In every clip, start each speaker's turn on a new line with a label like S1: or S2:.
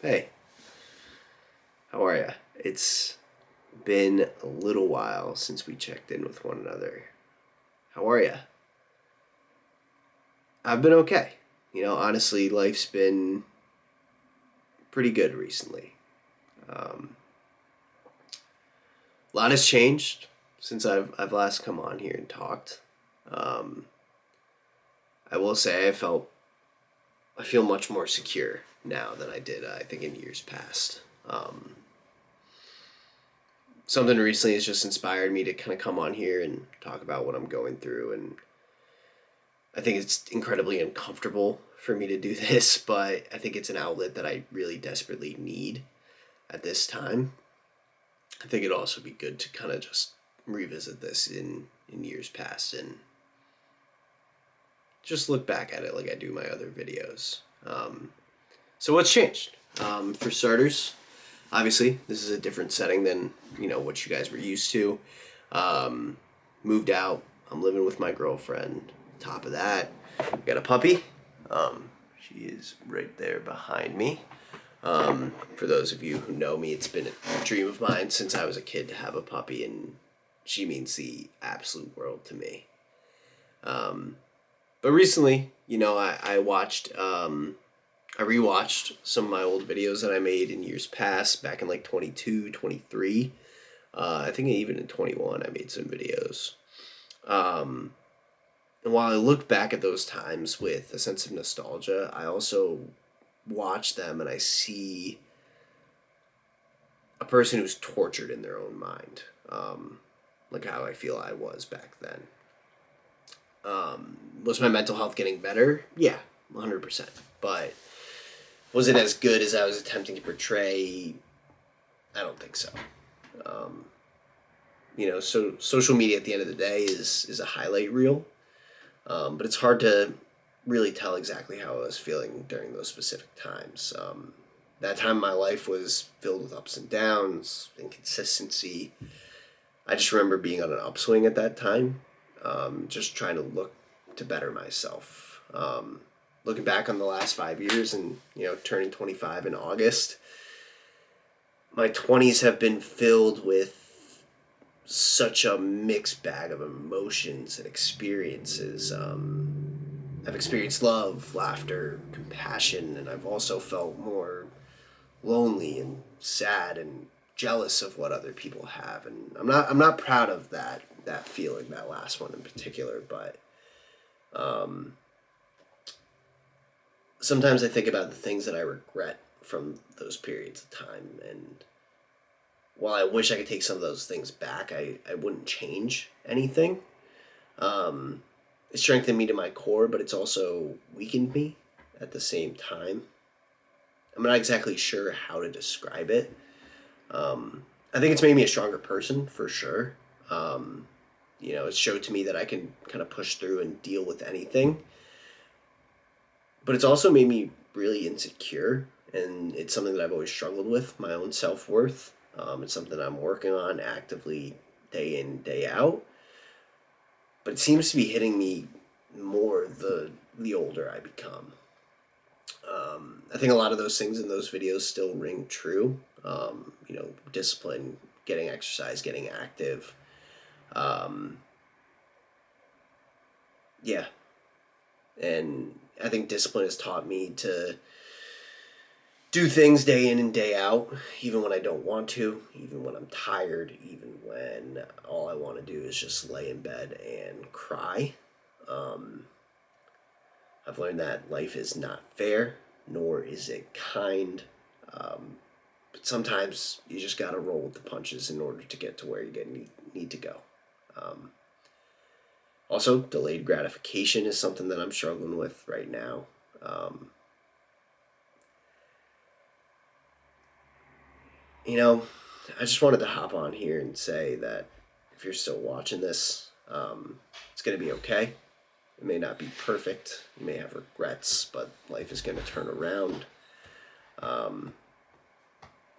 S1: Hey, how are ya? It's been a little while since we checked in with one another. How are ya? I've been okay. Honestly, life's been pretty good recently. Um, a lot has changed since I've last come on here and talked. Um, I will say I feel much more secure now than I did, I think, in years past. Something recently has just inspired me to kind of come on here and talk about what I'm going through, and I think it's incredibly uncomfortable for me to do this, but I think it's an outlet that I really desperately need at this time. I think it'd also be good to kind of just revisit this in years past and just look back at it like I do my other videos. So what's changed? For starters, obviously this is a different setting than what you guys were used to. Um, Moved out. I'm living with my girlfriend. Top of that, got a puppy. She is right there behind me. For those of you who know me, it's been a dream of mine since I was a kid to have a puppy, and she means the absolute world to me. But recently, I watched, I rewatched some of my old videos that I made in years past, back in like 22, 23. I think even in 21, I made some videos. And while I look back at those times with a sense of nostalgia, I also watch them and I see a person who's tortured in their own mind, like how I feel I was back then. Was my mental health getting better? Yeah, 100%. But was it as good as I was attempting to portray? I don't think so. So social media at the end of the day is a highlight reel, but it's hard to really tell exactly how I was feeling during those specific times. That time of my life was filled with ups and downs, inconsistency. I just remember being on an upswing at that time, just trying to look to better myself. Looking back on the last 5 years and, turning 25 in August, my 20s have been filled with such a mixed bag of emotions and experiences. I've experienced love, laughter, compassion, and I've also felt more lonely and sad and jealous of what other people have. And I'm not proud of that feeling, that last one in particular, but sometimes I think about the things that I regret from those periods of time, and while I wish I could take some of those things back, I wouldn't change anything. It strengthened me to my core, but it's also weakened me at the same time. I'm not exactly sure how to describe it. I think it's made me a stronger person for sure. It showed to me that I can kind of push through and deal with anything. But it's also made me really insecure, and it's something that I've always struggled with, my own self-worth. It's something I'm working on actively day in, day out. But it seems to be hitting me more the older I become. I think a lot of those things in those videos still ring true. Discipline, getting exercise, getting active. Um, yeah. And I think discipline has taught me to do things day in and day out, even when I don't want to, even when I'm tired, even when all I want to do is just lay in bed and cry. Um, I've learned that life is not fair, nor is it kind. But sometimes you just gotta roll with the punches in order to get to where need to go. Um, Also, delayed gratification is something that I'm struggling with right now. Um, I just wanted to hop on here and say that if you're still watching this, it's going to be okay. It may not be perfect. You may have regrets, but life is going to turn around. Um,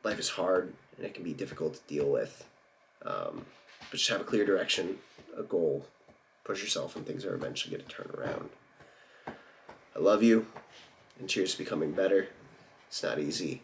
S1: Life is hard and it can be difficult to deal with. But just have a clear direction, a goal, push yourself, and things are eventually going to turn around. I love you, and cheers to becoming better. It's not easy.